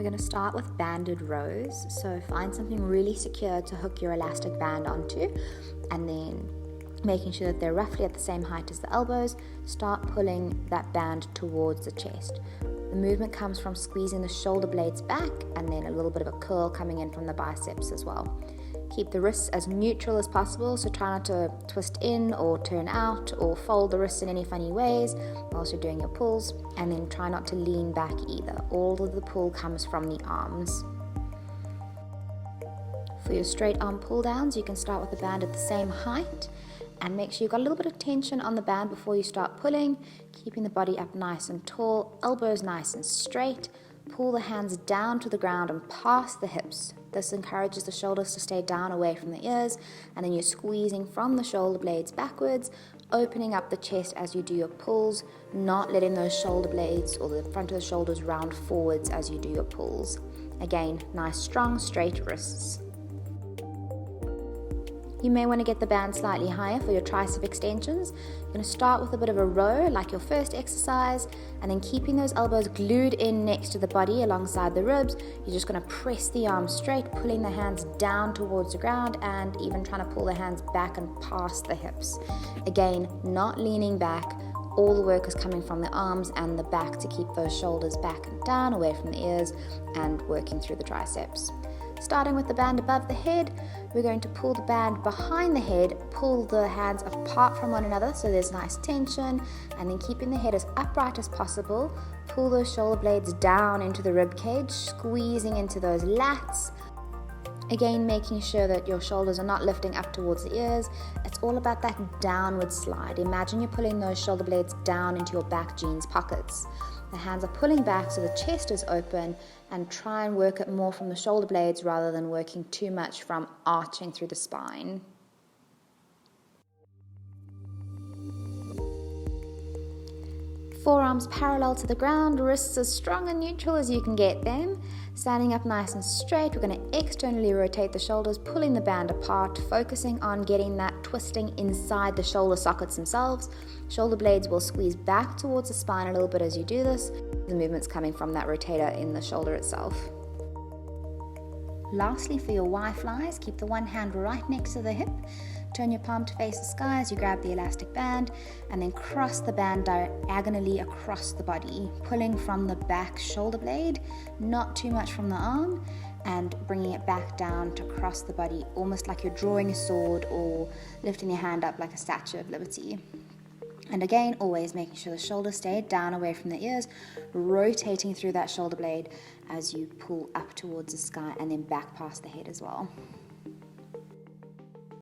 We're going to start with banded rows. So find something really secure to hook your elastic band onto, and then making sure that they're roughly at the same height as the elbows, start pulling that band towards the chest. The movement comes from squeezing the shoulder blades back and then a little bit of a curl coming in from the biceps as well. Keep the wrists as neutral as possible, so try not to twist in or turn out or fold the wrists in any funny ways whilst you're doing your pulls, and then try not to lean back either. All of the pull comes from the arms. For your straight arm pull downs, you can start with the band at the same height and make sure you've got a little bit of tension on the band before you start pulling, keeping the body up nice and tall, elbows nice and straight. Pull the hands down to the ground and past the hips. This encourages the shoulders to stay down away from the ears, and then you're squeezing from the shoulder blades backwards, opening up the chest as you do your pulls, not letting those shoulder blades or the front of the shoulders round forwards as you do your pulls. Again, nice strong straight wrists. You may want to get the band slightly higher for your tricep extensions. You're going to start with a bit of a row like your first exercise, and then keeping those elbows glued in next to the body alongside the ribs, you're just going to press the arms straight, pulling the hands down towards the ground and even trying to pull the hands back and past the hips. Again, not leaning back. All the work is coming from the arms and the back to keep those shoulders back and down away from the ears and working through the triceps. Starting with the band above the head, we're going to pull the band behind the head, pull the hands apart from one another so there's nice tension, and then keeping the head as upright as possible, pull those shoulder blades down into the rib cage, squeezing into those lats. Again, making sure that your shoulders are not lifting up towards the ears. It's all about that downward slide. Imagine you're pulling those shoulder blades down into your back jeans pockets. The hands are pulling back so the chest is open, and try and work it more from the shoulder blades rather than working too much from arching through the spine. Forearms parallel to the ground, wrists as strong and neutral as you can get them. Standing up nice and straight, we're going to externally rotate the shoulders, pulling the band apart, focusing on getting that twisting inside the shoulder sockets themselves. Shoulder blades will squeeze back towards the spine a little bit as you do this. The movement's coming from that rotator in the shoulder itself. Lastly, for your Y-flies, keep the one hand right next to the hip. Turn your palm to face the sky as you grab the elastic band, and then cross the band diagonally across the body, pulling from the back shoulder blade, not too much from the arm, and bringing it back down to cross the body, almost like you're drawing a sword or lifting your hand up like a Statue of Liberty. And again, always making sure the shoulders stay down away from the ears, rotating through that shoulder blade as you pull up towards the sky and then back past the head as well.